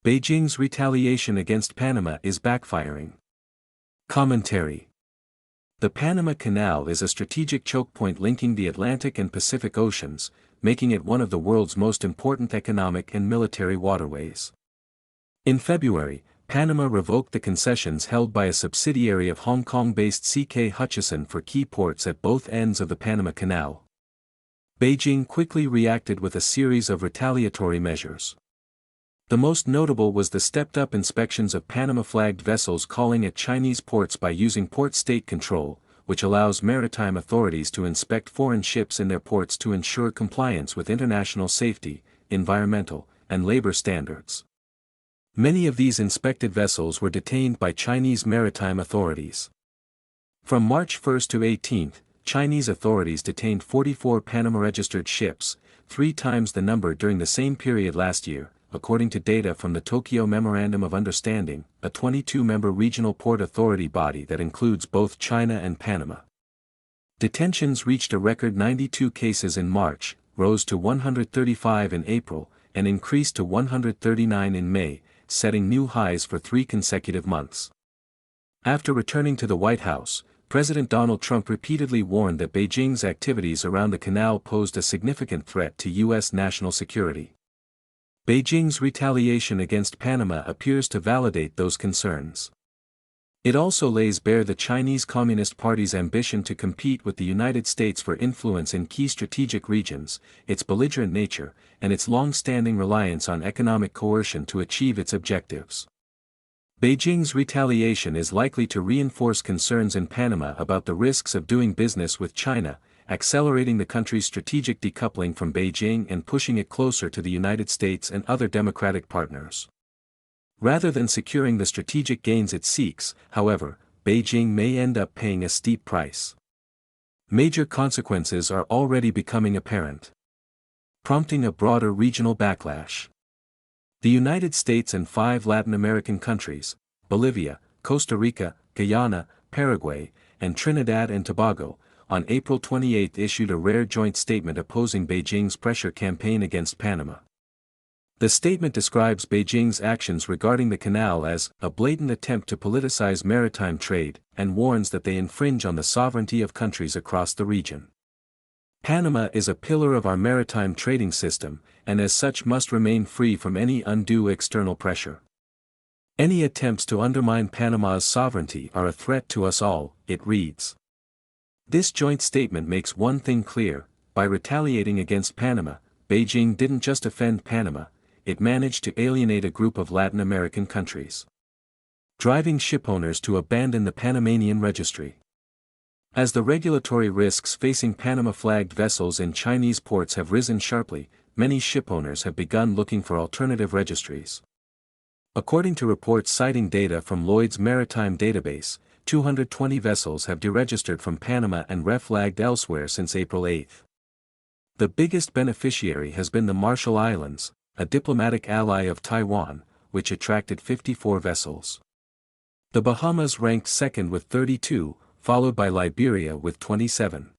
Beijing's retaliation against Panama is backfiring. Commentary. The Panama Canal is a strategic choke point linking the Atlantic and Pacific Oceans, making it one of the world's most important economic and military waterways. In February, Panama revoked the concessions held by a subsidiary of Hong Kong-based C.K. Hutchison for key ports at both ends of the Panama Canal. Beijing quickly reacted with a series of retaliatory measures. The most notable was the stepped-up inspections of Panama-flagged vessels calling at Chinese ports by using port state control, which allows maritime authorities to inspect foreign ships in their ports to ensure compliance with international safety, environmental, and labor standards. Many of these inspected vessels were detained by Chinese maritime authorities. From March 1 to 18, Chinese authorities detained 44 Panama-registered ships, 3 times the number during the same period last year, according to data from the Tokyo Memorandum of Understanding, a 22-member regional port authority body that includes both China and Panama. Detentions reached a record 92 cases in March, rose to 135 in April, and increased to 139 in May, setting new highs for 3 consecutive months. After returning to the White House, President Donald Trump repeatedly warned that Beijing's activities around the canal posed a significant threat to U.S. national security. Beijing's retaliation against Panama appears to validate those concerns. It also lays bare the Chinese Communist Party's ambition to compete with the United States for influence in key strategic regions, its belligerent nature, and its long-standing reliance on economic coercion to achieve its objectives. Beijing's retaliation is likely to reinforce concerns in Panama about the risks of doing business with China, accelerating the country's strategic decoupling from Beijing and pushing it closer to the United States and other democratic partners. Rather than securing the strategic gains it seeks, however, Beijing may end up paying a steep price. Major consequences are already becoming apparent, prompting a broader regional backlash. The United States and 5 Latin American countries, Bolivia, Costa Rica, Guyana, Paraguay, and Trinidad and Tobago, on April 28 issued a rare joint statement opposing Beijing's pressure campaign against Panama. The statement describes Beijing's actions regarding the canal as a blatant attempt to politicize maritime trade, and warns that they infringe on the sovereignty of countries across the region. Panama is a pillar of our maritime trading system, and as such must remain free from any undue external pressure. Any attempts to undermine Panama's sovereignty are a threat to us all, it reads. This joint statement makes one thing clear: by retaliating against Panama, Beijing didn't just offend Panama, it managed to alienate a group of Latin American countries, driving shipowners to abandon the Panamanian registry. As the regulatory risks facing Panama-flagged vessels in Chinese ports have risen sharply, many shipowners have begun looking for alternative registries. According to reports citing data from Lloyd's Maritime Database, 220 vessels have deregistered from Panama and reflagged elsewhere since April 8. The biggest beneficiary has been the Marshall Islands, a diplomatic ally of Taiwan, which attracted 54 vessels. The Bahamas ranked second with 32, followed by Liberia with 27.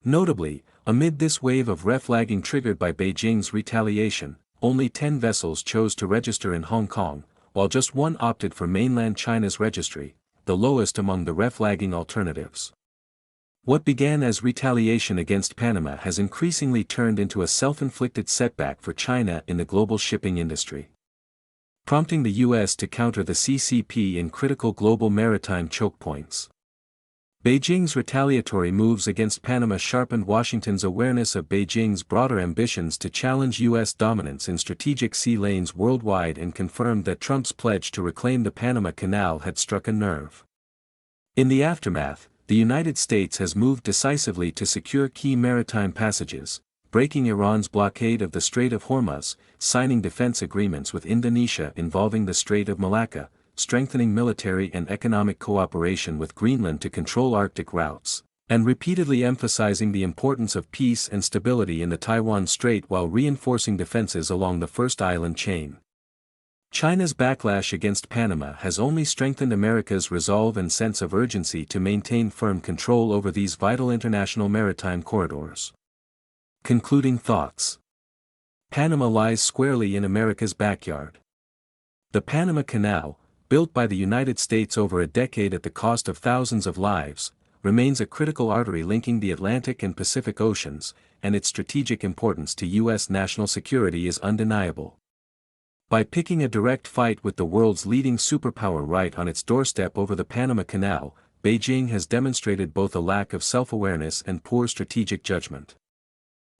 Notably, amid this wave of reflagging triggered by Beijing's retaliation, only 10 vessels chose to register in Hong Kong, while just 1 opted for mainland China's registry, the lowest among the reflagging alternatives. What began as retaliation against Panama has increasingly turned into a self-inflicted setback for China in the global shipping industry, prompting the U.S. to counter the CCP in critical global maritime choke points. Beijing's retaliatory moves against Panama sharpened Washington's awareness of Beijing's broader ambitions to challenge U.S. dominance in strategic sea lanes worldwide and confirmed that Trump's pledge to reclaim the Panama Canal had struck a nerve. In the aftermath, the United States has moved decisively to secure key maritime passages, breaking Iran's blockade of the Strait of Hormuz, signing defense agreements with Indonesia involving the Strait of Malacca, strengthening military and economic cooperation with Greenland to control Arctic routes, and repeatedly emphasizing the importance of peace and stability in the Taiwan Strait while reinforcing defenses along the first island chain. China's backlash against Panama has only strengthened America's resolve and sense of urgency to maintain firm control over these vital international maritime corridors. Concluding thoughts. Panama lies squarely in America's backyard. The Panama Canal, built by the United States over a decade at the cost of thousands of lives, remains a critical artery linking the Atlantic and Pacific Oceans, and its strategic importance to U.S. national security is undeniable. By picking a direct fight with the world's leading superpower right on its doorstep over the Panama Canal, Beijing has demonstrated both a lack of self-awareness and poor strategic judgment.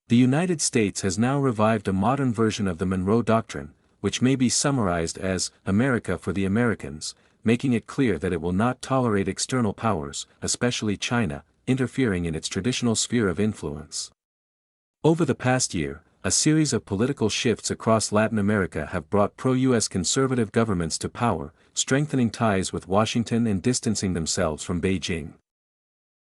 The United States has now revived a modern version of the Monroe Doctrine, which may be summarized as America for the Americans, making it clear that it will not tolerate external powers, especially China, interfering in its traditional sphere of influence. Over the past year, a series of political shifts across Latin America have brought pro-US conservative governments to power, strengthening ties with Washington and distancing themselves from Beijing.